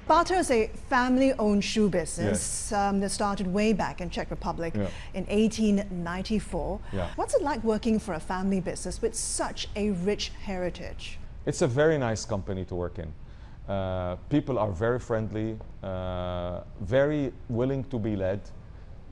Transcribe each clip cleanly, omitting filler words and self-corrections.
Bata is a family-owned shoe business that started way back in Czech Republic in 1894. What's it like working for a family business with such a rich heritage? It's a very nice company to work in. People are very friendly, very willing to be led.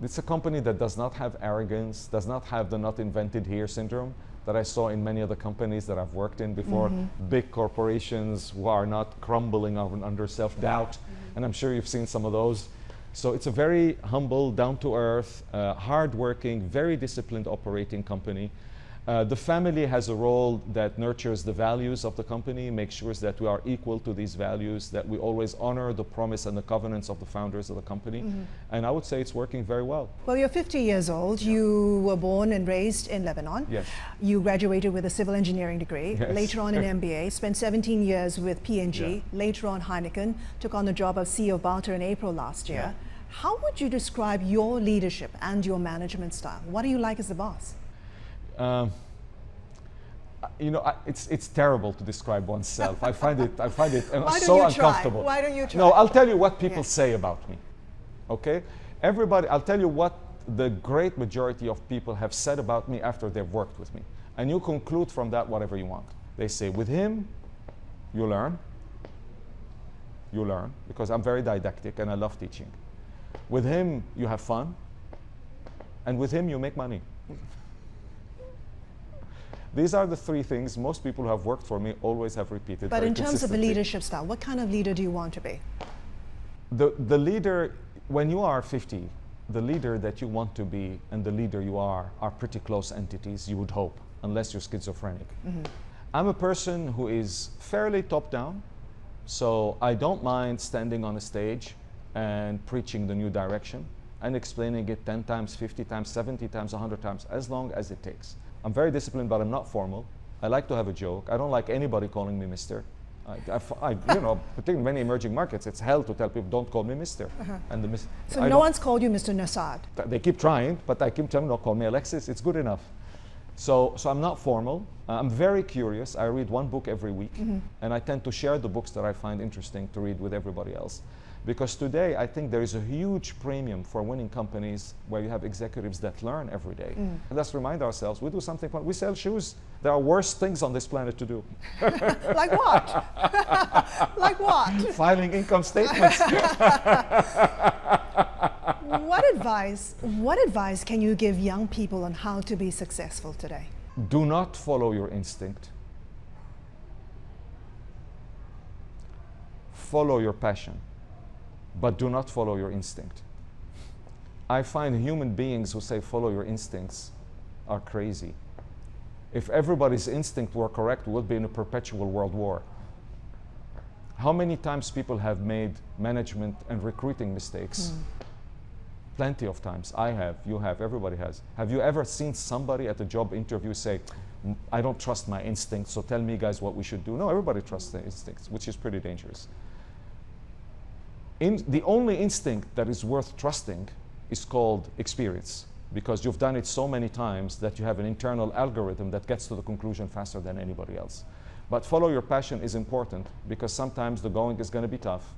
It's a company that does not have arrogance, does not have the not invented here syndrome that I saw in many other companies that I've worked in before. Big corporations who are not crumbling under self-doubt. And I'm sure you've seen some of those. So it's a very humble, down-to-earth, hard-working, very disciplined operating company. The family has a role that nurtures the values of the company, makes sure that we are equal to these values, that we always honor the promise and the covenants of the founders of the company. And I would say it's working very well. Well, you're 50 years old. You were born and raised in Lebanon. Yes. You graduated with a civil engineering degree, later on an MBA, spent 17 years with P&G, later on Heineken, took on the job of CEO of Bata in April last year. How would you describe your leadership and your management style? What do you like as a boss? You know, it's terrible to describe oneself. I find it Why so don't you try? uncomfortable. Why don't you try? No, I'll tell you what people say about me. Okay, everybody. I'll tell you what the great majority of people have said about me after they've worked with me, and you conclude from that whatever you want. They say, with him, you learn. You learn because I'm very didactic and I love teaching. With him, you have fun, and with him, you make money. These are the three things most people who have worked for me always have repeated. But in terms of a leadership style, what kind of leader do you want to be? The leader, when you are 50, the leader that you want to be and the leader you are pretty close entities, you would hope, unless you're schizophrenic. I'm a person who is fairly top-down, so I don't mind standing on a stage and preaching the new direction and explaining it 10 times, 50 times, 70 times, 100 times, as long as it takes. I'm very disciplined, but I'm not formal. I like to have a joke. I don't like anybody calling me Mr. You know, particularly in many emerging markets, it's hell to tell people, don't call me Mr. And so no one's called you Mr. Nasard? They keep trying, but I keep telling them, don't call me Alexis. It's good enough. So I'm not formal. I'm very curious. I read one book every week, and I tend to share the books that I find interesting to read with everybody else. Because today, I think there is a huge premium for winning companies where you have executives that learn every day. And let's remind ourselves, we do something fun. We sell shoes. There are worse things on this planet to do. Like what? Like what? Filing income statements. What advice can you give young people on how to be successful today? Do not follow your instinct. Follow your passion. But do not follow your instinct. I find human beings who say follow your instincts are crazy. If everybody's instinct were correct, we would be in a perpetual world war. How many times people have made management and recruiting mistakes? Plenty of times. I have, you have, everybody has. Have you ever seen somebody at a job interview say, I don't trust my instincts, so tell me guys what we should do? No, everybody trusts their instincts, which is pretty dangerous. The only instinct that is worth trusting is called experience, because you've done it so many times that you have an internal algorithm that gets to the conclusion faster than anybody else. But follow your passion is important, because sometimes the going is going to be tough,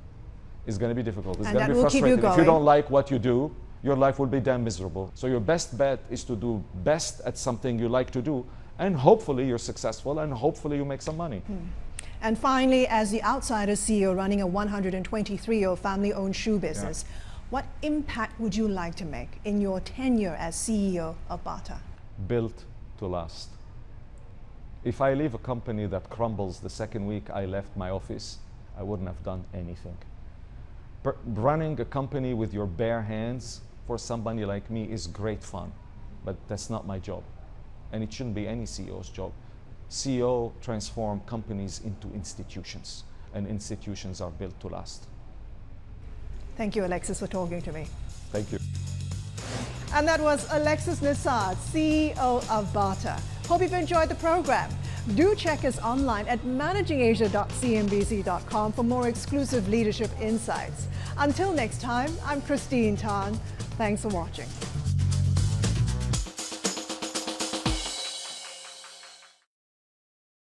it's going to be difficult, it's going to be frustrating. If you don't like what you do, your life will be damn miserable. So your best bet is to do best at something you like to do, and hopefully you're successful, and hopefully you make some money. And finally, as the outsider CEO running a 123-year-old family-owned shoe business, what impact would you like to make in your tenure as CEO of Bata? Built to last. If I leave a company that crumbles the second week I left my office, I wouldn't have done anything. Running a company with your bare hands for somebody like me is great fun, but that's not my job. And it shouldn't be any CEO's job. CEO transform companies into institutions, and institutions are built to last. Thank you, Alexis, for talking to me. Thank you. And that was Alexis Nasard, CEO of Bata. Hope you've enjoyed the program. Do check us online at managingasia.cnbc.com for more exclusive leadership insights. Until next time, I'm Christine Tan. Thanks for watching.